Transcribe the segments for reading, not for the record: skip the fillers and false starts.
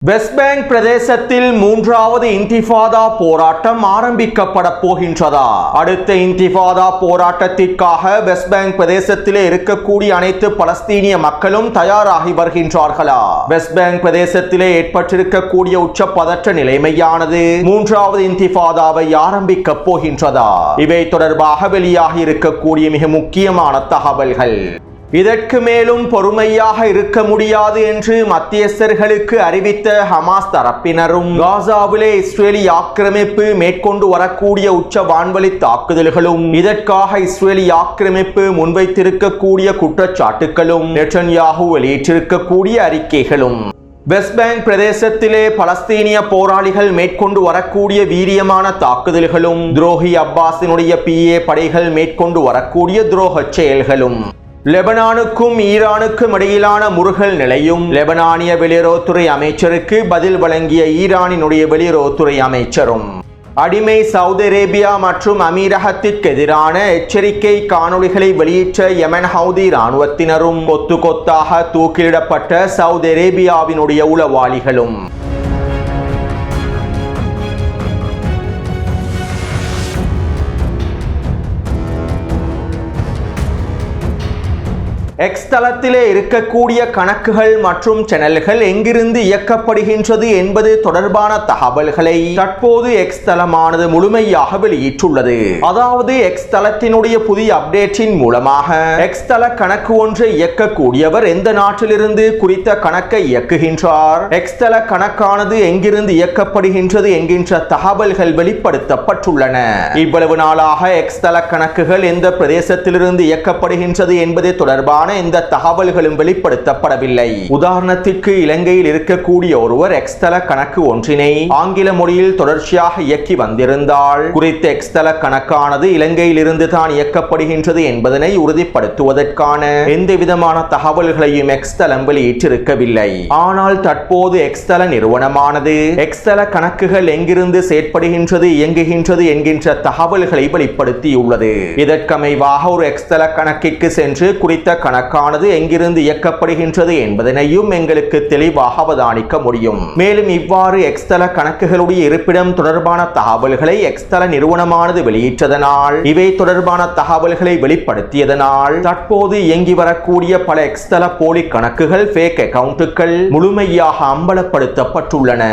West bank பிரதேசத்தில் மூன்றாவது இன்டிஃபாதா போராட்டம் ஆரம்பிக்கப்பட போகின்றதா? அடுத்த இன்டிஃபாதா போராட்டத்திற்காக வெஸ்ட் பேங்க் பிரதேசத்திலே இருக்கக்கூடிய அனைத்து பலஸ்தீனிய மக்களும் தயாராகி வருகின்றார்களா? வெஸ்ட் பேங்க் பிரதேசத்திலே ஏற்பட்டிருக்கக்கூடிய உச்ச பதற்ற நிலைமையானது மூன்றாவது இன்டிஃபாதாவை ஆரம்பிக்க போகின்றதா? இவை தொடர்பாக வெளியாகி இருக்கக்கூடிய மிக முக்கியமான தகவல்கள். இதற்கு மேலும் பொறுமையாக இருக்க முடியாது என்று மத்தியஸ்தர்களுக்கு அறிவித்த ஹமாஸ் தரப்பினரும் காசாவிலே இஸ்ரேலி ஆக்கிரமிப்பு மேற்கொண்டு வரக்கூடிய உச்ச வான்வழி தாக்குதல்களும் இதற்காக இஸ்ரேலி ஆக்கிரமிப்பு முன்வைத்திருக்கக்கூடிய குற்றச்சாட்டுகளும் நெட்டன்யாஹூ வெளியிட்டிருக்கக்கூடிய அறிக்கைகளும் வெஸ்ட் பேங்க் பிரதேசத்திலே பலஸ்தீனிய போராளிகள் மேற்கொண்டு வரக்கூடிய வீரியமான தாக்குதல்களும் துரோகி அப்பாஸினுடைய PA படைகள் மேற்கொண்டு வரக்கூடிய துரோக செயல்களும் லெபனானுக்கும் ஈரானுக்கும் இடையிலான முறுகல் நிலையும் லெபனானிய வெளியுறவுத்துறை அமைச்சருக்கு பதில் வழங்கிய ஈரானினுடைய வெளியுறவுத்துறை அமைச்சரும் அடிமை சவுதி அரேபியா மற்றும் அமீரகத்திற்கு எதிரான எச்சரிக்கை காணொளிகளை வெளியிட்ட யெமன் ஹவுதி இராணுவத்தினரும் கொத்து கொத்தாக தூக்கிலிடப்பட்ட சவுதி அரேபியாவினுடைய உளவாளிகளும் எக்ஸ் தளத்திலே இருக்கக்கூடிய கணக்குகள் மற்றும் சேனல்கள் எங்கிருந்து இயக்கப்படுகின்றது என்பது தொடர்பான தகவல்களை தற்போது எக்ஸ் தளமானது முழுமையாக வெளியிட்டுள்ளது. அதாவது எக்ஸ் தளத்தினுடைய புதிய அப்டேட்டின் மூலமாக எக்ஸ் தள கணக்கு ஒன்றை இயக்கக்கூடியவர் எந்த நாட்டிலிருந்து குறித்த கணக்கை இயக்குகின்றார், எக்ஸ் தள கணக்கானது எங்கிருந்து இயக்கப்படுகின்றது என்கின்ற தகவல்கள் வெளிப்படுத்தப்பட்டுள்ளன. இவ்வளவு நாளாக எக்ஸ் தள கணக்குகள் எந்த பிரதேசத்திலிருந்து இயக்கப்படுகின்றது என்பது தொடர்பான இந்த தகவல்களும் வெளிப்படுத்தப்படவில்லை. உதாரணத்திற்கு இலங்கையில் இருக்கக்கூடிய ஒருவர் எக்ஸ் தள கணக்கு ஒன்றினை ஆங்கில மொழியில் தொடர்ச்சியாக இயக்கி வந்திருந்தால் குறித்த எக்ஸ் தள கணக்கானது இலங்கையில் இருந்து தான் இயக்கப்படுகின்றது என்பதனை உறுதிப்படுத்துவதற்கான எந்த விதமான தகவல்களையும் எக்ஸ் தளம் வெளியிட்டிருக்கவில்லை. ஆனால் தற்போது எக்ஸ் தள நிறுவனமானது எக்ஸ் தள கணக்குகள் எங்கிருந்து செயற்படுகின்றது இயங்குகின்றது என்கின்ற தகவல்களை வெளிப்படுத்தியுள்ளது. இதற்கமைவாக ஒரு எக்ஸ் தள கணக்கிற்கு சென்று குறித்த கணக்கானது எங்கிருந்து இயக்கப்படுகின்றது என்பதனையும் எங்களுக்கு தெளிவாக அவதானிக்க முடியும். மேலும் இவ்வாறு எக்ஸ் தள கணக்குகளுடைய இருப்பிடம் தொடர்பான தகவல்களை எக்ஸ் தள நிறுவனமானது வெளியிட்டதனால் இவை தொடர்பான தகவல்களை வெளிப்படுத்தியதனால் தற்போது இயங்கி வரக்கூடிய பல எக்ஸ் தள போலி கணக்குகள் ஃபேக் அக்கவுண்டுகள் முழுமையாக அம்பலப்படுத்தப்பட்டுள்ளன.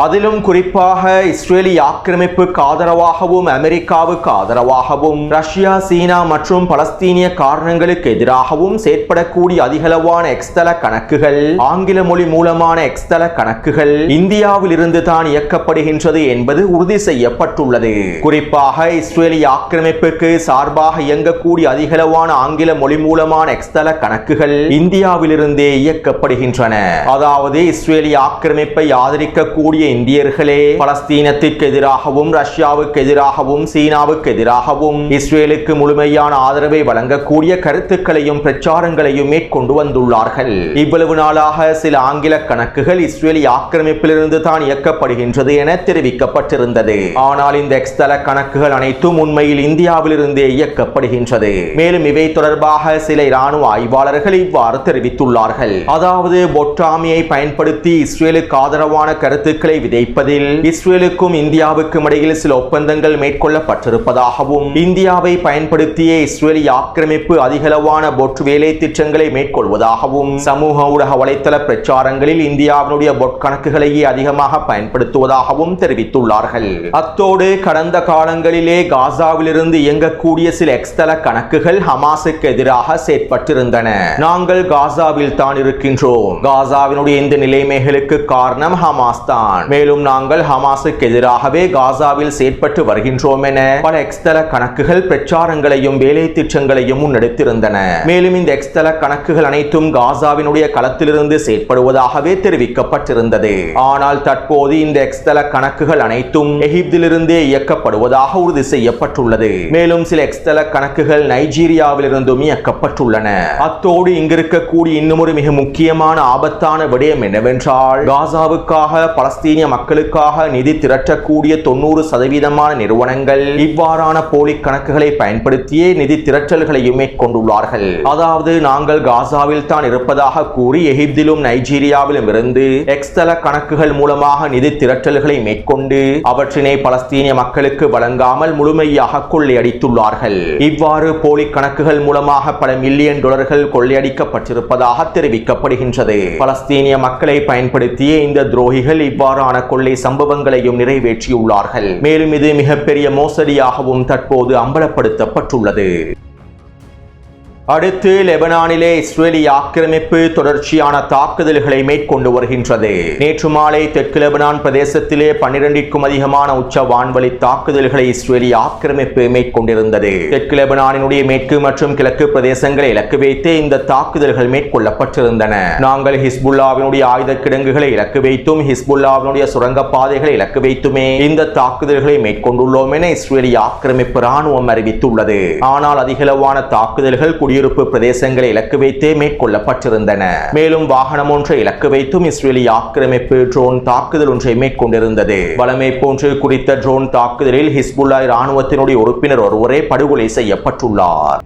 அதிலும் குறிப்பாக இஸ்ரேலி ஆக்கிரமிப்புக்கு ஆதரவாகவும் அமெரிக்காவுக்கு ஆதரவாகவும் ரஷ்யா, சீனா மற்றும் பலஸ்தீனிய காரணங்களுக்கு எதிராகவும் செயற்படக்கூடிய அதிகளவான எக்ஸ் தள கணக்குகள் ஆங்கில மொழி மூலமான எக்ஸ் தள கணக்குகள் இந்தியாவில் இருந்து தான் இயக்கப்படுகின்றது என்பது உறுதி செய்யப்பட்டுள்ளது. குறிப்பாக இஸ்ரேலி ஆக்கிரமிப்புக்கு சார்பாக இயங்கக்கூடிய அதிகளவான ஆங்கில மொழி மூலமான எக்ஸ் தள கணக்குகள் இந்தியாவில் இருந்தே இயக்கப்படுகின்றன. அதாவது இஸ்ரேலி ஆக்கிரமிப்பை ஆதரிக்கக்கூடிய இந்தியர்களே பலஸ்தீனத்திற்கு எதிராகவும் ரஷ்யாவுக்கு எதிராகவும் சீனாவுக்கு எதிராகவும் இஸ்ரேலுக்கு முழுமையான ஆதரவை வழங்கக்கூடிய கருத்துக்களையும் பிரச்சாரங்களையும் மேற்கொண்டு வந்துள்ளார்கள். இவ்வளவு நாளாக சில ஆங்கில கணக்குகள் இஸ்ரேலி ஆக்கிரமிப்பிலிருந்து தான் இயக்கப்படுகின்றது என தெரிவிக்கப்பட்டிருந்தது. ஆனால் இந்த எக்ஸ் தள கணக்குகள் அனைத்தும் உண்மையில் இந்தியாவிலிருந்தே இயக்கப்படுகின்றது. மேலும் இவை தொடர்பாக சில இராணுவ ஆய்வாளர்கள் இவ்வாறு தெரிவித்துள்ளார்கள். அதாவது பொட்டாமியை பயன்படுத்தி இஸ்ரேலுக்கு ஆதரவான கருத்துக்களை விதைப்பதில் இஸ்ரேலுக்கும் இந்தியாவுக்கும் இடையில் சில ஒப்பந்தங்கள் மேற்கொள்ளப்பட்டிருப்பதாகவும் இந்தியாவை பயன்படுத்திய இஸ்ரேலி ஆக்கிரமிப்பு அதிகளவான பொட் வேலை திட்டங்களை மேற்கொள்வதாகவும் சமூக ஊடக வலைத்தள பிரச்சாரங்களில் இந்தியாவினுடைய பொட் கணக்குகளையே அதிகமாக பயன்படுத்துவதாகவும் தெரிவித்துள்ளார்கள். அத்தோடு கடந்த காலங்களிலே காசாவிலிருந்து இயங்கக்கூடிய சில எக்ஸ் தள கணக்குகள் ஹமாஸுக்கு எதிராக செயற்பட்டிருந்தன. நாங்கள் காசாவில் தான் இருக்கின்றோம், காசாவினுடைய இந்த நிலைமைகளுக்கு காரணம் ஹமாஸ் தான், மேலும் நாங்கள் ஹமாஸுக்கு எதிராகவே காசாவில் செயற்பட்டு வருகின்றோம் என பல எக்ஸ் தள கணக்குகள் பிரச்சாரங்களையும் வேலை திட்டங்களையும் முன்னெடுத்திருந்தன. மேலும் இந்த எக்ஸ் தள கணக்குகள் அனைத்தும் காசாவினுடைய களத்திலிருந்து செயற்படுவதாகவே தெரிவிக்கப்பட்டிருந்தது. ஆனால் தற்போது இந்த எக்ஸ் தள கணக்குகள் அனைத்தும் எகிப்திலிருந்தே இயக்கப்படுவதாக உறுதி செய்யப்பட்டுள்ளது. மேலும் சில எக்ஸ் தள கணக்குகள் நைஜீரியாவிலிருந்தும் இயக்கப்பட்டுள்ளன. அத்தோடு இங்கிருக்கக்கூடிய இன்னும் ஒரு மிக முக்கியமான ஆபத்தான விடயம் என்னவென்றால் காசாவுக்காக பலஸ்தீன பலஸ்தீனிய மக்களுக்காக நிதி திரட்டக்கூடிய 90% நிறுவனங்கள் இவ்வாறான போலி கணக்குகளை பயன்படுத்தியே நிதி திரட்டல்களையும் மேற்கொண்டுள்ளார்கள். அதாவது நாங்கள் காசாவில் தான் இருப்பதாக கூறி எகிப்திலும் நைஜீரியாவிலும் இருந்து எக்ஸ்தல கணக்குகள் மூலமாக நிதி திரட்டல்களை மேற்கொண்டு அவற்றினை பலஸ்தீனிய மக்களுக்கு வழங்காமல் முழுமையாக கொள்ளையடித்துள்ளார்கள். இவ்வாறு போலி கணக்குகள் மூலமாக பல மில்லியன் டாலர்கள் கொள்ளையடிக்கப்பட்டிருப்பதாக தெரிவிக்கப்படுகின்றது. பலஸ்தீனிய மக்களை பயன்படுத்திய இந்த துரோகிகள் இவ்வாறான கொள்ளை சம்பவங்களையும் நிறைவேற்றியுள்ளார்கள். மேலும் இது மிகப்பெரிய மோசடியாகவும் தற்போது அம்பலப்படுத்தப்பட்டுள்ளது. அடுத்து லெபனானிலே இஸ்ரேலி ஆக்கிரமிப்பு தொடர்ச்சியான தாக்குதல்களை மேற்கொண்டு வருகின்றது. நேற்று மாலை தெற்கு லெபனான் பிரதேசத்திலே 12க்கும் அதிகமான உச்ச வான்வழி தாக்குதல்களை இஸ்ரேலி ஆக்கிரமிப்பு மேற்கொண்டிருந்தது. தெற்கு லெபனானினுடைய மேற்கு மற்றும் கிழக்கு பிரதேசங்களை இலக்கு வைத்து இந்த தாக்குதல்கள் மேற்கொள்ளப்பட்டிருந்தன. நாங்கள் ஹிஸ்புல்லாவினுடைய ஆயுத கிடங்குகளை இலக்கு வைத்தும் ஹிஸ்புல்லாவினுடைய சுரங்கப்பாதைகளை இலக்கு வைத்துமே இந்த தாக்குதல்களை மேற்கொண்டுள்ளோம் என இஸ்ரேலி ஆக்கிரமிப்பு ராணுவம் அறிவித்துள்ளது. ஆனால் அதிகளவான தாக்குதல்கள் குடியிருப்பு பிரதேசங்களை இலக்கு வைத்தே மேற்கொள்ளப்பட்டிருந்தன. மேலும் வாகனம் ஒன்றை இலக்கு வைத்தும் இஸ்ரேலி ஆக்கிரமிப்பு ட்ரோன் தாக்குதல் ஒன்றை மேற்கொண்டிருந்தது. வளமை போன்று குறித்த ட்ரோன் தாக்குதலில் ஹிஸ்புல்லா ராணுவத்தினுடைய உறுப்பினர் ஒருவரே படுகொலை செய்யப்பட்டுள்ளார்.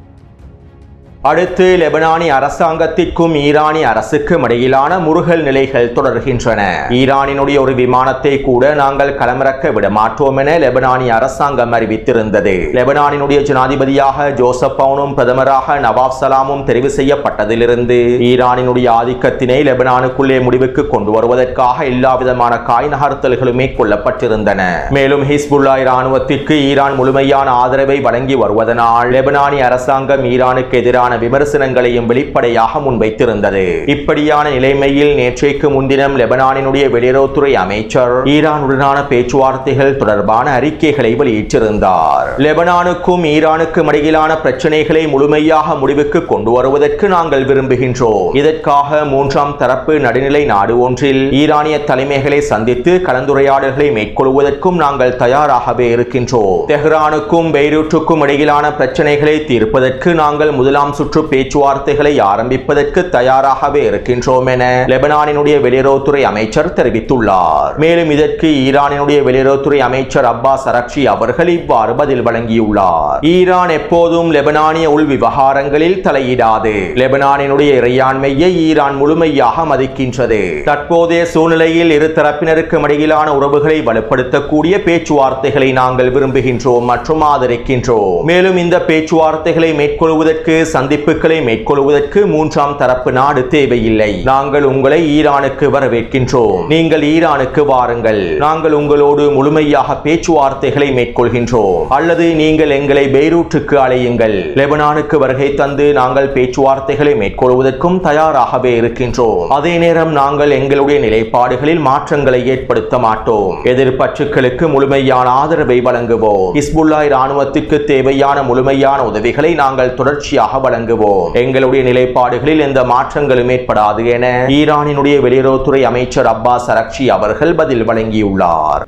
அடுத்து லெபனானி அரசாங்கத்திற்கும் ஈரானிய அரசுக்கும் இடையிலான முறுகல் நிலைகள் தொடர்கின்றன. ஈரானினுடைய ஒரு விமானத்தை கூட நாங்கள் களமிறக்க விட மாட்டோம் என லெபனானி அரசாங்கம் அறிவித்திருந்தது. லெபனானினுடைய ஜனாதிபதியாக ஜோசப் அவுனும் பிரதமராக நவாப் சலாமும் தெரிவு செய்யப்பட்டதிலிருந்து ஈரானினுடைய ஆதிக்கத்தினை லெபனானுக்குள்ளே முடிவுக்கு கொண்டு வருவதற்காக எல்லாவிதமான காய் நகர்த்தல்களும் மேற்கொள்ளப்பட்டிருந்தன. மேலும் ஹிஸ்புல்லா இராணுவத்திற்கு ஈரான் முழுமையான ஆதரவை வழங்கி வருவதனால் லெபனானி அரசாங்கம் ஈரானுக்கு எதிரான விமர்சனங்களையும் வெளிப்படையாக முன்வைத்திருந்தது. இப்படியான நிலைமையில் நேற்றைக்கு முன்தினம் லெபனானினுடைய வெளியுறவுத்துறை அமைச்சர் ஈரானுடனான பேச்சுவார்த்தைகள் தொடர்பான அறிக்கைகளை வெளியிட்டிருந்தார். லெபனானுக்கும் ஈரானுக்கும் இடையிலான பிரச்சனைகளை முழுமையாக முடிவுக்கு கொண்டு வருவதற்கு நாங்கள் விரும்புகின்றோம். இதற்காக மூன்றாம் தரப்பு நடுநிலை நாடு ஒன்றில் ஈரானிய தலைமைகளை சந்தித்து கலந்துரையாடல்களை மேற்கொள்வதற்கும் நாங்கள் தயாராகவே இருக்கின்றோம். தெஹ்ரானுக்கும் பெய்ரூட்டுக்கும் இடையிலான பிரச்சனைகளை தீர்ப்பதற்கு நாங்கள் முதலாம் சுற்று பேச்சுவார்த்தைகளை ஆரம்பிப்பதற்கு தயாராகவே இருக்கின்றோம் என லெபனானினுடைய வெளியுறவுத்துறை அமைச்சர் தெரிவித்துள்ளார். மேலும் இதற்கு ஈரானினுடைய வெளியுறவுத்துறை அமைச்சர் அப்பாஸ் அரக்சி அவர்கள் இவ்வாறு பதில் வழங்கியுள்ளார். ஈரான் எப்போதும் லெபனானிய உள் விவகாரங்களில் தலையிடாது. லெபனானினுடைய இறையாண்மையை ஈரான் முழுமையாக மதிக்கின்றது. தற்போதைய சூழ்நிலையில் இரு தரப்பினருக்கும் இடையிலான உறவுகளை வலுப்படுத்தக்கூடிய பேச்சுவார்த்தைகளை நாங்கள் விரும்புகின்றோம் மற்றும் ஆதரிக்கின்றோம். மேலும் இந்த பேச்சுவார்த்தைகளை மேற்கொள்வதற்கு சந்திப்புகளை மேற்கொள்வதற்கு மூன்றாம் தரப்பு நாடு தேவையில்லை. நாங்கள் உங்களை ஈரானுக்கு வரவேற்கின்றோம். நீங்கள் ஈரானுக்கு வாருங்கள். நாங்கள் உங்களோடு முழுமையாக பேச்சுவார்த்தைகளை மேற்கொள்கின்றோம். அல்லது நீங்கள் எங்களை பெய்ரூட்டுக்கு அழையுங்கள். லெபனானுக்கு வருகை தந்து நாங்கள் பேச்சுவார்த்தைகளை மேற்கொள்வதற்கும் தயாராகவே இருக்கின்றோம். அதே நேரம் நாங்கள் எங்களுடைய நிலைப்பாடுகளில் மாற்றங்களை ஏற்படுத்த மாட்டோம். எதிர்ப்பற்றுகளுக்கு முழுமையான ஆதரவை வழங்குவோம். ஹிஸ்புல்லா ராணுவத்திற்கு தேவையான முழுமையான உதவிகளை நாங்கள் தொடர்ச்சியாக வழங்குவோம். எங்களுடைய நிலைப்பாடுகளில் எந்த மாற்றங்களும் ஏற்படாது என ஈரானினுடைய வெளியுறவுத்துறை அமைச்சர் அப்பாஸ் அரக்சி அவர்கள் பதில் வழங்கியுள்ளார்.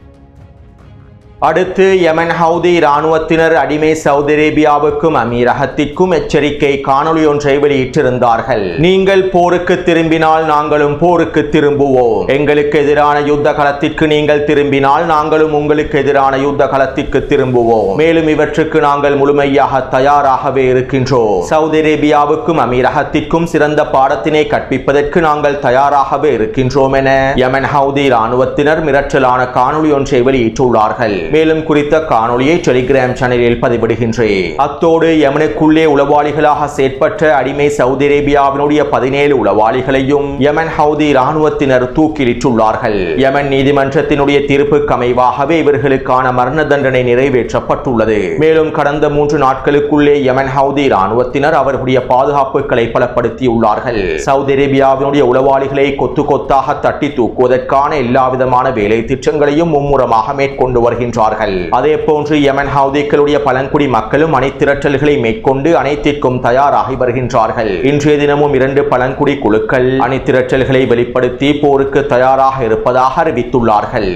அடுத்து யமன் ஹவுதி இராணுவத்தினர் அடிமை சவுதி அரேபியாவுக்கும் அமீரகத்திற்கும் எச்சரிக்கை காணொலி ஒன்றை வெளியிட்டிருந்தார்கள். நீங்கள் போருக்கு திரும்பினால் நாங்களும் போருக்கு திரும்புவோம். எங்களுக்கு எதிரான யுத்த களத்திற்கு நீங்கள் திரும்பினால் நாங்களும் உங்களுக்கு எதிரான யுத்த களத்திற்கு திரும்புவோம். மேலும் இவற்றுக்கு நாங்கள் முழுமையாக தயாராகவே இருக்கின்றோம். சவுதி அரேபியாவுக்கும் அமீரகத்திற்கும் சிறந்த பாடத்தினை கற்பிப்பதற்கு நாங்கள் தயாராகவே இருக்கின்றோம் என யமன் ஹவுதி இராணுவத்தினர் மிரட்டலான காணொலி ஒன்றை வெளியிட்டுள்ளார்கள். மேலும் குறித்த காணொலியை டெலிகிராம் சேனலில் பதிவிடுகின்றேன். அத்தோடு யமனுக்குள்ளே உளவாளிகளாக செயற்பட்ட அடிமை சவுதி அரேபியாவினுடைய 17 உளவாளிகளையும் யமன் ஹவுதி இராணுவத்தினர் தூக்கிலிட்டுள்ளார்கள். யமன் நீதிமன்றத்தினுடைய தீர்ப்புக்கு அமைவாகவே இவர்களுக்கான மரண தண்டனை நிறைவேற்றப்பட்டுள்ளது. மேலும் கடந்த 3 நாட்களுக்குள்ளே யமன் ஹவுதி இராணுவத்தினர் அவர்களுடைய பாதுகாப்புகளை பலப்படுத்தியுள்ளார்கள். சவுதி அரேபியாவினுடைய உளவாளிகளை கொத்து கொத்தாக தட்டி தூக்குவதற்கான எல்லாவிதமான வேலை திட்டங்களையும் மும்முரமாக மேற்கொண்டு வருகின்றனர். அதே போன்று யமன் ஹவுதிகளுடைய பழங்குடி மக்களும் அணிதிரட்டல்களை மேற்கொண்டு அனைத்திற்கும் தயாராகி வருகின்றார்கள். இன்றைய தினமும் 2 பழங்குடி குழுக்கள் அணிதிரட்டல்களை வெளிப்படுத்தி போருக்கு தயாராக இருப்பதாக அறிவித்துள்ளார்கள்.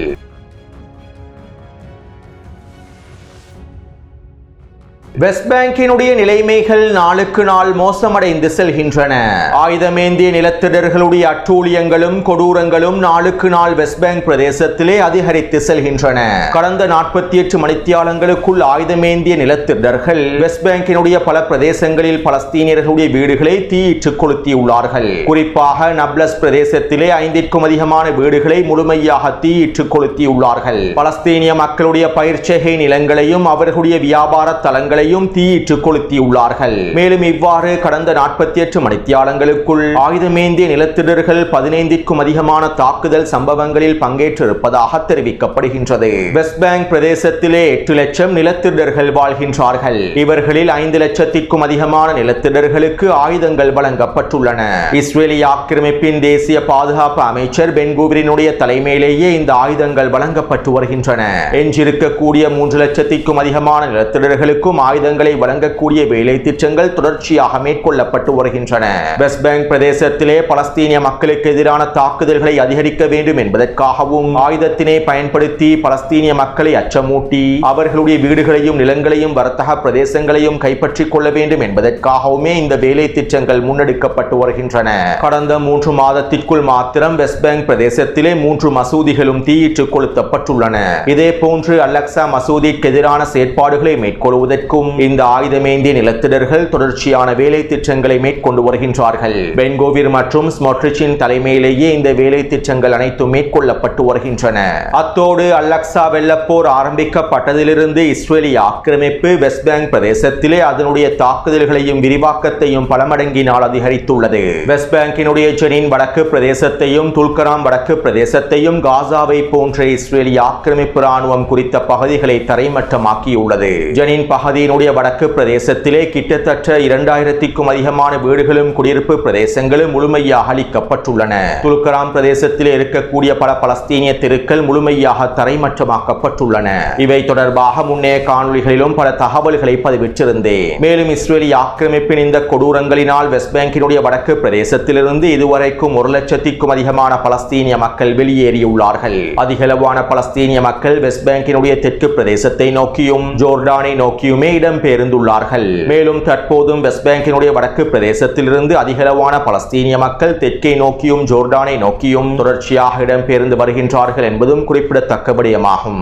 வெஸ்ட் பேங்கினுடைய நிலைமைகள் நாளுக்கு நாள் மோசமடைந்து செல்கின்றன. ஆயுதமேந்திய நிலத்திடர்களுடைய அட்டூழியங்களும் கொடூரங்களும் நாளுக்கு நாள் வெஸ்ட் பேங்க் பிரதேசத்திலே அதிகரித்து செல்கின்றன. கடந்த 48 மணித்தியாலங்களுக்குள் ஆயுதமேந்திய நிலத்திடர்கள் வெஸ்ட் பேங்கினுடைய பல பிரதேசங்களில் பலஸ்தீனியர்களுடைய வீடுகளை தீயிட்டு கொளுத்தியுள்ளார்கள். குறிப்பாக நப்லஸ் பிரதேசத்திலே 5க்கும் அதிகமான வீடுகளை முழுமையாக தீயிட்டு கொளுத்தியுள்ளார்கள். பலஸ்தீனிய மக்களுடைய பயிர்ச்செய்கை நிலங்களையும் அவர்களுடைய வியாபார தலங்களையும் தீயிட்டு கொளுத்தியுள்ளார்கள். மேலும் இவ்வாறு கடந்த 48 மணித்தியாலங்களுக்குள் ஆயுதமேந்திய நிலத்திடர்கள் 15க்கும் அதிகமான தாக்குதல் சம்பவங்களில் பங்கேற்றிருப்பதாக தெரிவிக்கப்படுகின்றது. வெஸ்ட் பேங்க் பிரதேசத்திலே 8 லட்சம் நிலத்திடர்கள் வாழ்கின்றார்கள். இவர்களில் 5 லட்சத்திற்கும் அதிகமான நிலத்திடர்களுக்கு ஆயுதங்கள் வழங்கப்பட்டுள்ளன. இஸ்ரேலிய ஆக்கிரமிப்பின் தேசிய பாதுகாப்பு அமைச்சர் பென்கூவினுடைய தலைமையிலேயே இந்த ஆயுதங்கள் வழங்கப்பட்டு வருகின்றன. எஞ்சிருக்கக்கூடிய 3 லட்சத்திற்கும் அதிகமான நிலத்திடர்களுக்கும் ஆயுதங்களை வழங்கக்கூடிய வேலை திட்டங்கள் தொடர்ச்சியாக மேற்கொள்ளப்பட்டு வருகின்றன. வெஸ்ட் பேங்க் பிரதேசத்திலே பலஸ்தீனிய மக்களுக்கு எதிரான தாக்குதல்களை அதிகரிக்க வேண்டும் என்பதற்காகவும் ஆயுதத்தினை பயன்படுத்தி பலஸ்தீனிய மக்களை அச்சமூட்டி அவர்களுடைய வீடுகளையும் நிலங்களையும் வர்த்தக பிரதேசங்களையும் கைப்பற்றிக் கொள்ள வேண்டும் என்பதற்காகவுமே இந்த வேலை திட்டங்கள் முன்னெடுக்கப்பட்டு வருகின்றன. கடந்த 3 மாதத்திற்குள் மாத்திரம் வெஸ்ட் பேங்க் பிரதேசத்திலே 3 மசூதிகளும் தீயிட்டு கொளுத்தப்பட்டுள்ளன. இதே போன்று அல்-அக்ஸா மசூதிக்கு எதிரான செயற்பாடுகளை மேற்கொள்வதற்கும் இந்த ஆயுதமேந்திய நிலத்திடர்கள் தொடர்ச்சியான வேலை திட்டங்களை மேற்கொண்டு வருகின்றார்கள். பென்கோவிர் மற்றும் ஸ்மோட்ரிச்சின் தலைமையிலேயே இந்த வேலை திட்டங்கள் அனைத்தும் மேற்கொள்ளப்பட்டு வருகின்றன. அத்தோடு அல்-அக்ஸா வெள்ளப்போர் ஆரம்பிக்கப்பட்டதிலிருந்து இஸ்ரேலிய ஆக்கிரமிப்பு வெஸ்ட் பேங்க் பிரதேசத்திலே அதனுடைய தாக்குதல்களையும் விரிவாக்கத்தையும் பல மடங்கினால் அதிகரித்துள்ளது. வெஸ்ட் பேங்கினுடைய ஜெனின் வடக்கு பிரதேசத்தையும் துல்கராம் வடக்கு பிரதேசத்தையும் காசாவை போன்ற இஸ்ரேலிய ஆக்கிரமிப்பு ராணுவம் குறித்த பகுதிகளை தரைமட்டமாக்கியுள்ளது. ஜெனின் பகுதியினுடைய வடக்கு பிரதேசத்திலே கிட்டத்தட்ட 2000க்கும் அதிகமான வீடுகளும் குடியிருப்பு பிரதேசங்களும் முழுமையாக அளிக்கப்பட்டுள்ளன. துல்கராம் பிரதேசத்திலே இருக்கக்கூடிய பல பலஸ்தீனிய தெருக்கள் முழுமையாக தரைமட்டமாக்கப்பட்டுள்ளன. இவை தொடர்பாக முன்னைய காணொளிகளிலும் பல தகவல்களை பதிவிட்டிருந்தேன். மேலும் இஸ்ரேலிய ஆக்கிரமிப்பின் இந்த கொடூரங்களினால் வெஸ்ட் பேங்கினுடைய வடக்கு பிரதேசத்திலிருந்து இதுவரைக்கும் 1 லட்சத்திற்கும் அதிகமான பலஸ்தீனிய மக்கள் வெளியேறியுள்ளார்கள். அதிகளவான பலஸ்தீனிய மக்கள் வெஸ்ட் பேங்கினுடைய தெற்கு பிரதேசத்தை நோக்கியும் ஜோர்டானை நோக்கியுமே இடம்பெயர்ந்துள்ளார்கள். மேலும் தற்போதும் வெஸ்ட் பேங்கினுடைய வடக்கு பிரதேசத்திலிருந்து அதிகளவான பலஸ்தீனிய மக்கள் தெற்கை நோக்கியும் ஜோர்டானை நோக்கியும் தொடர்ச்சியாக இடம்பெயர்ந்து வருகின்றார்கள் என்பதும் குறிப்பிடத்தக்க விடயமாகும்.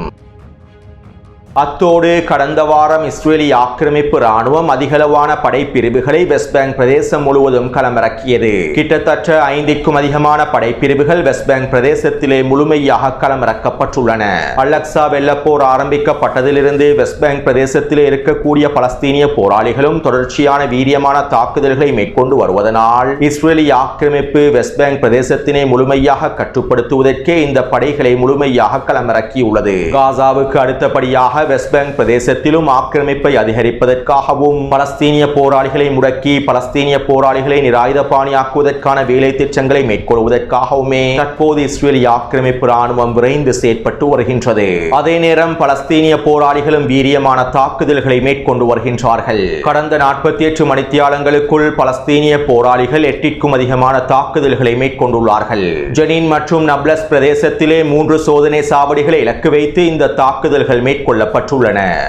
அத்தோடு கடந்த வாரம் இஸ்ரேலிய ஆக்கிரமிப்பு ராணுவம் அதிகளவான படைப்பிரிவுகளை வெஸ்ட் பேங்க் பிரதேசம் முழுவதும் களமிறக்கியது. கிட்டத்தட்ட 5க்கும் அதிகமான படைப்பிரிவுகள் வெஸ்ட் பேங்க் பிரதேசத்திலே முழுமையாக களமிறக்கப்பட்டுள்ளன. அல்-அக்ஸா வெள்ளப்போர் ஆரம்பிக்கப்பட்டதிலிருந்து வெஸ்ட் பேங்க் பிரதேசத்திலே இருக்கக்கூடிய பலஸ்தீனிய போராளிகளும் தொடர்ச்சியான வீரியமான தாக்குதல்களை மேற்கொண்டு வருவதனால் இஸ்ரேலிய ஆக்கிரமிப்பு வெஸ்ட் பேங்க் பிரதேசத்தினை முழுமையாக கட்டுப்படுத்துவதற்கே இந்த படைகளை முழுமையாக களமிறக்கியுள்ளது. காசாவுக்கு அடுத்தபடியாக வெஸ்ட் பேங்க் பிரதேசத்திலும் ஆக்கிரமிப்பை அதிகரிப்பதற்காகவும் பலஸ்தீனிய போராளிகளை முடக்கி பலஸ்தீனிய போராளிகளை நிராயுதபாணியாக்குவதற்கான வேலை திட்டங்களை மேற்கொள்வதற்காகவுமே தற்போது இஸ்ரேலிய ஆக்கிரமிப்பு ராணுவம் விரைந்து செயற்பட்டு வருகின்றது. அதே நேரம் பலஸ்தீனிய போராளிகளும் வீரியமான தாக்குதல்களை மேற்கொண்டு வருகின்றார்கள். கடந்த 48 மணித்தியாலங்களுக்குள் பலஸ்தீனிய போராளிகள் 8க்கும் அதிகமான தாக்குதல்களை மேற்கொண்டுள்ளார்கள். ஜெனின் மற்றும் நப்லஸ் பிரதேசத்திலே 3 சோதனை சாவடிகளை இலக்கு வைத்து இந்த தாக்குதல்கள் மேற்கொள்ளப்பட்டன.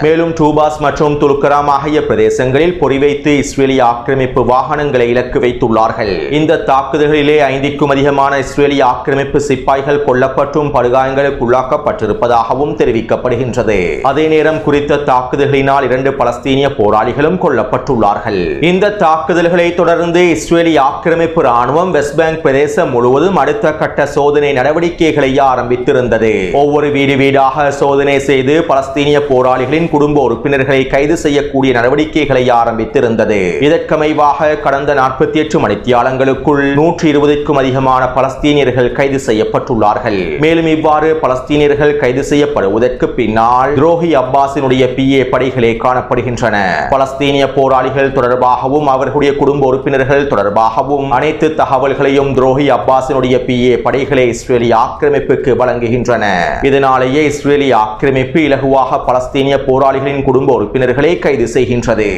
மேலும் டூபாஸ் மற்றும் துல்கராம் ஆகிய பிரதேசங்களில் பொறிவைத்து இஸ்ரேலிய ஆக்கிரமிப்பு வாகனங்களை இலக்கு வைத்துள்ளார்கள். இந்த தாக்குதல்களிலே 5க்கும் அதிகமான இஸ்ரேலிய ஆக்கிரமிப்பு சிப்பாய்கள் கொல்லப்பட்டும் படுகாயங்களுக்கு உள்ளாக்கப்பட்டிருப்பதாகவும் தெரிவிக்கப்படுகின்றது. அதே நேரம் குறித்த தாக்குதல்களினால் 2 பலஸ்தீனிய போராளிகளும் கொல்லப்பட்டுள்ளார்கள். இந்த தாக்குதல்களை தொடர்ந்து இஸ்ரேலிய ஆக்கிரமிப்பு ராணுவம் வெஸ்ட் பேங்க் பிரதேசம் முழுவதும் அடுத்த கட்ட சோதனை நடவடிக்கைகளை ஆரம்பித்திருந்தது. ஒவ்வொரு வீடாக சோதனை செய்து பலஸ்தீனிய போராளிகளின் குடும்ப உறுப்பினர்களை கைது செய்யக்கூடிய நடவடிக்கைகளை ஆரம்பித்திருந்தது. இதற்கமைவாக கடந்த 48 மணித்தியாலங்களுக்குள் 120க்கும் அதிகமான பலஸ்தீனியர்கள் கைது செய்யப்பட்டுள்ளார்கள். மேலும் இவ்வாறு பலஸ்தீனியர்கள் கைது செய்யப்படுவதற்கு பின்னால் துரோகி அப்பாஸினுடைய PA படைகளே காணப்படுகின்றன. பலஸ்தீனிய போராளிகள் தொடர்பாகவும் அவர்களுடைய குடும்ப உறுப்பினர்கள் தொடர்பாகவும் அனைத்து தகவல்களையும் துரோகி அப்பாஸினுடைய PA படைகளே இஸ்ரேலிய ஆக்கிரமிப்புக்கு வழங்குகின்றன. இதனாலேயே இஸ்ரேலிய ஆக்கிரமிப்பு இலகுவாக பலஸ்தீனிய போராளிகளின் குடும்ப உறுப்பினர்களை கைது செய்கின்றது.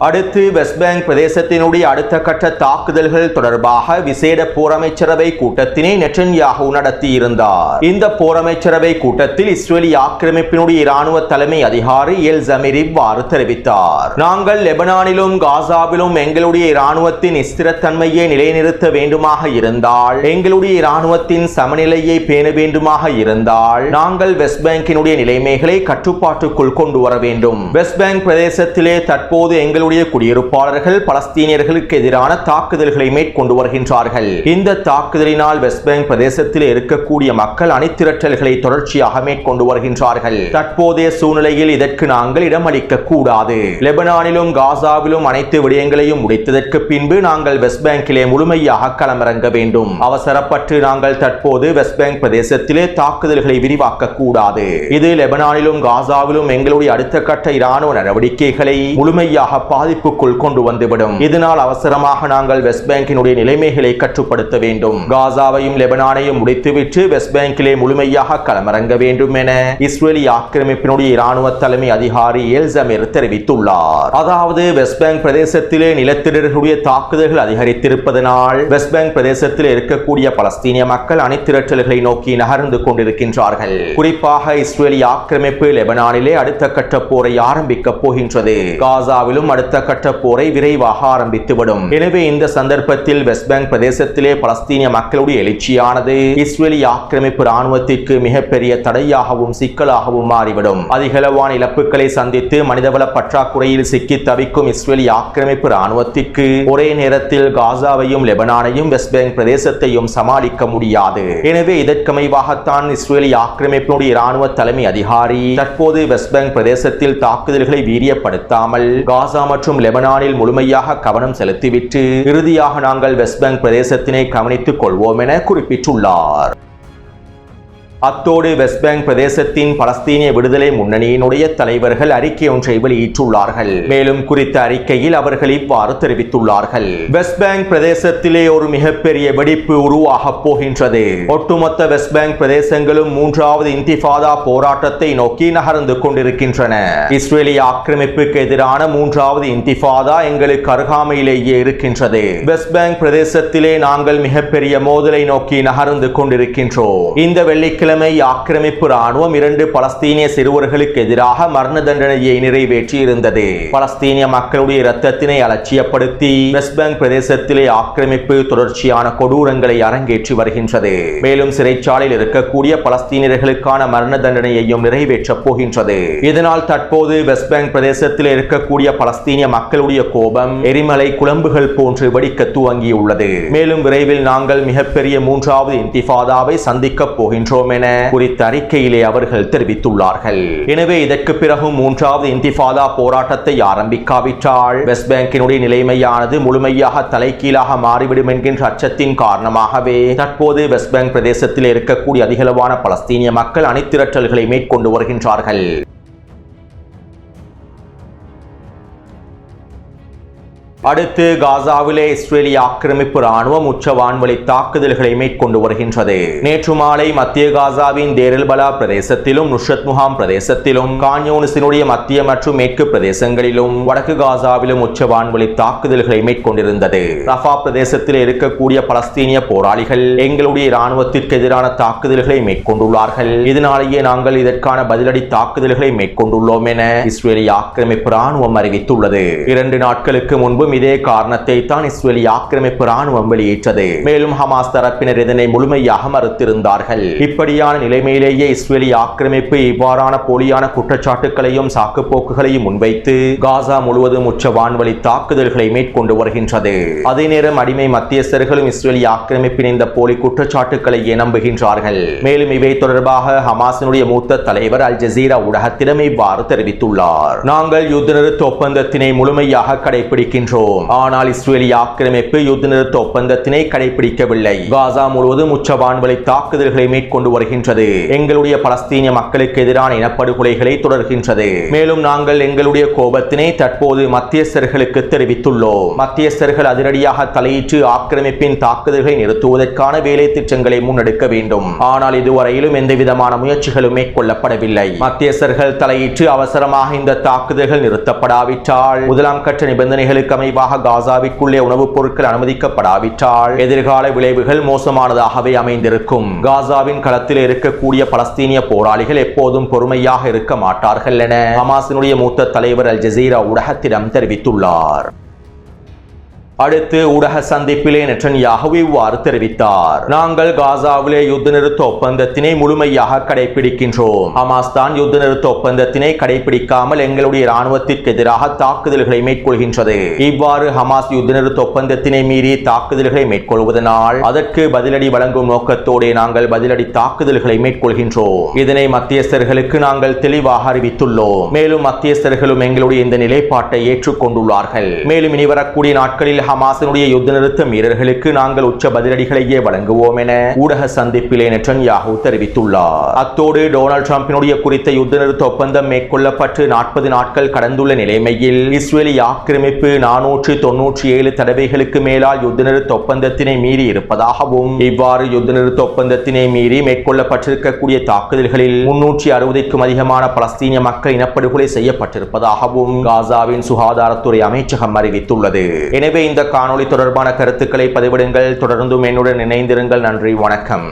அடுத்து வெஸ்ட் பேங்க் பிரதேசத்தினுடைய அடுத்த கட்ட தாக்குதல்கள் தொடர்பாக விசேட போரமைச்சரவை கூட்டத்தினை நெட்டன்யாஹூ நடத்தியிருந்தார். இந்த போரமைச்சரவை கூட்டத்தில் இஸ்ரேலிய ஆக்கிரமிப்பினுடைய இராணுவ தலைமை அதிகாரி எல் ஜமீர் இவ்வாறு தெரிவித்தார். நாங்கள் லெபனானிலும் காசாவிலும் எங்களுடைய இராணுவத்தின் ஸ்திரத்தன்மையை நிலைநிறுத்த வேண்டுமாக இருந்தால், எங்களுடைய இராணுவத்தின் சமநிலையை பேண வேண்டுமாக இருந்தால், நாங்கள் வெஸ்ட் பேங்கினுடைய நிலைமைகளை கட்டுப்பாட்டுக்குள் கொண்டு வர வேண்டும். வெஸ்ட் பேங்க் பிரதேசத்திலே தற்போது எங்களுடைய குடியிருப்பாளர்கள் பலஸ்தீனியர்களுக்கு எதிரான தாக்குதல்களை மேற்கொண்டு வருகின்றார்கள். இந்த தாக்குதலினால் வெஸ்ட் பேங்க் பிரதேசத்தில் இருக்கக்கூடிய மக்கள் அணிதிரட்டல்களை தொடர்ச்சியாக மேற்கொண்டு வருகின்றார்கள். தற்போதைய சூழ்நிலையில் இதற்கு நாங்கள் இடமளிக்க கூடாது. லெபனானிலும் காசாவிலும் அனைத்து விடயங்களையும் முடித்ததற்கு பின்பு நாங்கள் வெஸ்ட் பேங்கிலே முழுமையாக களமிறங்க வேண்டும். அவசரப்பட்டு நாங்கள் தற்போது வெஸ்ட் பேங்க் பிரதேசத்திலே தாக்குதல்களை விரிவாக்க கூடாது. இது லெபனானிலும் காசாவிலும் எங்களுடைய அடுத்த கட்ட இராணுவ நடவடிக்கைகளை முழுமையாக பாதிப்புக்குள் கொண்டு வந்துவிடும். இதனால் அவசரமாக நாங்கள் வெஸ்ட் பேங்கினுடைய நிலைமைகளை கட்டுப்படுத்த வேண்டும். காசாவையும் லெபனானையும் முடித்துவிட்டு வெஸ்ட் பேங்கிலே முழுமையாக களமிறங்க வேண்டும் என இஸ்ரேலிய ஆக்கிரமிப்பினுடைய இராணுவ தலைமை அதிகாரி எல் ஜமீர் தெரிவித்துள்ளார். அதாவது வெஸ்ட் பேங்க் பிரதேசத்திலே நிலத்திடர்களுடைய தாக்குதல்கள் அதிகரித்திருப்பதனால் வெஸ்ட் பேங்க் பிரதேசத்தில் இருக்கக்கூடிய பலஸ்தீனிய மக்கள் அணிதிரட்டல்களை நோக்கி நகர்ந்து கொண்டிருக்கின்றார்கள். குறிப்பாக இஸ்ரேலிய ஆக்கிரமிப்பு லெபனானிலே அடுத்த கட்ட போரை ஆரம்பிக்க போகின்றது. காசாவிலும் அடுத்த கட்ட போரை விரைவாக ஆரம்பித்துவிடும். எனவே இந்த சந்தர்ப்பத்தில் வெஸ்ட் பேங்க் பிரதேசத்திலே பலஸ்தீனிய மக்களுடைய எழுச்சியானது இஸ்ரேலிய ஆக்கிரமிப்பு ராணுவத்திற்கு மிகப்பெரிய தடையாகவும் சிக்கலாகவும் மாறிவிடும். அதிகளவான இழப்புகளை சந்தித்து மனிதவள பற்றாக்குறையில் சிக்கி தவிக்கும் இஸ்ரேலிய ஆக்கிரமிப்பு ராணுவத்திற்கு ஒரே நேரத்தில் காசாவையும் லெபனானையும் வெஸ்ட் பேங்க் பிரதேசத்தையும் சமாளிக்க முடியாது. எனவே இதற்கமைவாகத்தான் இஸ்ரேலிய ஆக்கிரமிப்பினுடைய இராணுவ தலைமை அதிகாரி தற்போது வெஸ்ட் பேங்க் பிரதேசத்தில் தாக்குதல்களை வீரியப்படுத்தாமல் காசா மற்றும் லெபனானில் முழுமையாக கவனம் செலுத்திவிட்டு இறுதியாக நாங்கள் வெஸ்ட் பேங்க் பிரதேசத்தினை கவனித்துக் கொள்வோம் என குறிப்பிட்டுள்ளார். அத்தோடு வெஸ்ட் பேங்க் பிரதேசத்தின் பலஸ்தீனிய விடுதலை முன்னணியினுடைய தலைவர்கள் அறிக்கை ஒன்றை வெளியிட்டுள்ளார்கள். மேலும் குறித்த அறிக்கையில் அவர்கள் இவ்வாறு தெரிவித்துள்ளார்கள். வெஸ்ட் பேங்க் பிரதேசத்திலே ஒரு மிகப்பெரிய வெடிப்பு உருவாக போகின்றது. ஒட்டுமொத்த வெஸ்ட் பேங்க் பிரதேசங்களும் மூன்றாவது இன்திஃபாதா போராட்டத்தை நோக்கி நகர்ந்து கொண்டிருக்கின்றன. இஸ்ரேலிய ஆக்கிரமிப்புக்கு எதிரான மூன்றாவது இன்திஃபாதா எங்களுக்கு அருகாமையிலேயே இருக்கின்றது. வெஸ்ட் பேங்க் பிரதேசத்திலே நாங்கள் மிகப்பெரிய மோதலை நோக்கி நகர்ந்து கொண்டிருக்கின்றோம். இந்த வெள்ளிக்கிழமை ஆக்கிரமிப்பு ராணுவம் 2 பலஸ்தீனிய சிறுவர்களுக்கு எதிராக மரண தண்டனையை நிறைவேற்றி இருந்தது. பலஸ்தீனிய மக்களுடைய இரத்தத்தினை அலட்சியப்படுத்தி வெஸ்ட் பேங்க் பிரதேசத்திலே ஆக்கிரமிப்பு தொடர்ச்சியான கொடூரங்களை அரங்கேற்றி வருகின்றது. மேலும் சிறைச்சாலையில் இருக்கக்கூடிய பலஸ்தீனியர்களுக்கான மரண தண்டனையையும் நிறைவேற்றப் போகின்றது. இதனால் தற்போது வெஸ்ட் பேங்க் பிரதேசத்தில் இருக்கக்கூடிய பலஸ்தீனிய மக்களுடைய கோபம் எரிமலை குழம்புகள் போன்று வெடிக்க துவங்கியுள்ளது. மேலும் விரைவில் நாங்கள் மிகப்பெரிய மூன்றாவது இன்திஃபாதாவை சந்திக்க போகின்றோம் என குறித்த அறிக்கையிலே அவர்கள் தெரிவித்துள்ளார்கள். எனவே இதற்கு பிறகு மூன்றாவது இன்திஃபாதா போராட்டத்தை ஆரம்பிக்காவிட்டால் வெஸ்ட் பேங்கினுடைய நிலைமையானது முழுமையாக தலைகீழாக மாறிவிடும் என்கின்ற அச்சத்தின் காரணமாகவே தற்போது வெஸ்ட் பேங்க் பிரதேசத்தில் இருக்கக்கூடிய அதிகளவான பலஸ்தீனிய மக்கள் அணிதிரட்டல்களை மேற்கொண்டு வருகின்றார்கள். அடுத்து காசாவிலே இஸ்ரேலிய ஆக்கிரமிப்பு ராணுவம் உச்ச வான்வழி தாக்குதல்களை மேற்கொண்டு வருகின்றது. நேற்று மாலை மத்திய காசாவின் தேர் எல் பலா பிரதேசத்திலும் நுஸ்ரத் முகாம் பிரதேசத்திலும் கான்யூனிஸினுடைய மத்திய மற்றும் மேற்கு பிரதேசங்களிலும் வடக்கு காசாவிலும் உச்ச வான்வழி தாக்குதல்களை மேற்கொண்டிருந்தது. ரஃபா பிரதேசத்தில் இருக்கக்கூடிய பலஸ்தீனிய போராளிகள் எங்களுடைய இராணுவத்திற்கு எதிரான தாக்குதல்களை மேற்கொண்டுள்ளார்கள். இதனாலேயே நாங்கள் இதற்கான பதிலடி தாக்குதல்களை மேற்கொண்டுள்ளோம் என இஸ்ரேலிய ஆக்கிரமிப்பு ராணுவம் அறிவித்துள்ளது. 2 நாட்களுக்கு முன்பு இதே காரணத்தை தான் இஸ்ரேலிய ஆக்கிரமிப்பு ராணுவம் வெளியிட்டது. மேலும் ஹமாஸ் தரப்பினர் இதனை முழுமையாக மறுத்திருந்தார்கள். இப்படியான நிலைமையிலேயே இஸ்ரேலிய ஆக்கிரமிப்பு இவ்வாறான போலியான குற்றச்சாட்டுகளையும் சாக்குப்போக்குகளையும் முன்வைத்து காசா முழுவதும் உச்ச வான்வழி தாக்குதல்களை மேற்கொண்டு வருகின்றது. அதே நேரம் அடிமை மத்தியஸ்தர்களும் இஸ்ரேலிய ஆக்கிரமிப்பின் இந்த போலி குற்றச்சாட்டுகளையே நம்புகின்றார்கள். மேலும் இவை தொடர்பாக ஹமாஸினுடைய மூத்த தலைவர் அல் ஜசீரா ஊடகத்திடம் இவ்வாறு தெரிவித்துள்ளார். நாங்கள் யுத்த நிறுத்த ஒப்பந்தத்தினை முழுமையாக கடைபிடிக்கின்றோம். இருக்கின்றோம். ஆனால் இஸ்ரேலிய ஆக்கிரமிப்பு யுத்த நிறுத்த ஒப்பந்தத்தினை கடைபிடிக்கவில்லை. காசா முழுவதும் உச்ச வான்வழி தாக்குதல்களை மேற்கொண்டு வருகின்றது. எங்களுடைய பலஸ்தீனிய மக்களுக்கு எதிரான இனப்படுகொலைகளை தொடர்கின்றது. மேலும் நாங்கள் எங்களுடைய கோபத்தினை தற்போது மத்தியஸ்தர்களுக்கு தெரிவித்துள்ளோம். மத்தியஸ்தர்கள் அதிரடியாக தலையிட்டு ஆக்கிரமிப்பின் தாக்குதல்களை நிறுத்துவதற்கான வேலை திட்டங்களை முன்னெடுக்க வேண்டும். ஆனால் இதுவரையிலும் எந்தவிதமான முயற்சிகளும் மேற்கொள்ளப்படவில்லை. மத்தியஸ்தர்கள் தலையிட்டு அவசரமாக இந்த தாக்குதல்கள் நிறுத்தப்படாவிட்டால், முதலாம் கட்ட நிபந்தனைகளுக்கு அமைவாக காசாவிற்குள்ளே உணவுப் பொருட்கள் அனுமதிக்கப்படாவிட்டால் எதிர்கால விளைவுகள் மோசமானதாகவே அமைந்திருக்கும். காசாவின் களத்தில் இருக்கக்கூடிய பலஸ்தீனிய போராளிகள் எப்போதும் பொறுமையாக இருக்க மாட்டார்கள் என ஹமாஸினுடைய மூத்த தலைவர் அல் ஜசீரா ஊடகத்திடம் தெரிவித்துள்ளார். அடுத்து ஊடக சந்திப்பிலே நெட்டன்யாஹு இவ்வாறு தெரிவித்தார். நாங்கள் காசாவிலே யுத்த நிறுத்த ஒப்பந்தத்தினை முழுமையாக கடைபிடிக்கின்றோம். ஹமாஸ் தான் யுத்த நிறுத்த ஒப்பந்தத்தினை கடைபிடிக்காமல் எங்களுடைய இராணுவத்திற்கு எதிராக தாக்குதல்களை மேற்கொள்கின்றது. இவ்வாறு ஹமாஸ் யுத்த நிறுத்த ஒப்பந்தத்தினை மீறி தாக்குதல்களை மேற்கொள்வதனால் அதற்கு பதிலடி வழங்கும் நோக்கத்தோடு நாங்கள் பதிலடி தாக்குதல்களை மேற்கொள்கின்றோம். இதனை மத்தியஸ்தர்களுக்கு நாங்கள் தெளிவாக அறிவித்துள்ளோம். மேலும் மத்தியஸ்தர்களும் எங்களுடைய இந்த நிலைப்பாட்டை ஏற்றுக்கொண்டுள்ளார்கள். மேலும் இனி வரக்கூடிய நாட்களில் ஹமாஸினுடைய யுத்த நிறுத்த மீறல்களுக்கு நாங்கள் உச்ச பதிலடிகளையே வழங்குவோம் என ஊடக சந்திப்பிலே நெட்டன்யாஹு தெரிவித்துள்ளார். அத்தோடு டொனால்ட் ட்ரம்பினுடைய குறித்த யுத்த நிறுத்த ஒப்பந்தம் மேற்கொள்ளப்பட்டு 40 நாட்கள் கடந்துள்ள நிலைமையில் இஸ்ரேலிய ஆக்கிரமிப்பு 497 தடவைகளுக்கு மேலால் யுத்த நிறுத்த ஒப்பந்தத்தினை மீறி இருப்பதாகவும், இவ்வாறு யுத்த நிறுத்த ஒப்பந்தத்தினை மீறி மேற்கொள்ளப்பட்டிருக்கக்கூடிய தாக்குதல்களில் 360க்கும் அதிகமான பலஸ்தீனிய மக்கள் இனப்படுகொலை செய்யப்பட்டிருப்பதாகவும் காசாவின் சுகாதாரத்துறை அமைச்சகம் அறிவித்துள்ளது. எனவே இந்த காணொளி தொடர்பான கருத்துக்களை பதிவிடுங்கள். தொடர்ந்தும் என்னுடன் இணைந்திருங்கள். நன்றி, வணக்கம்.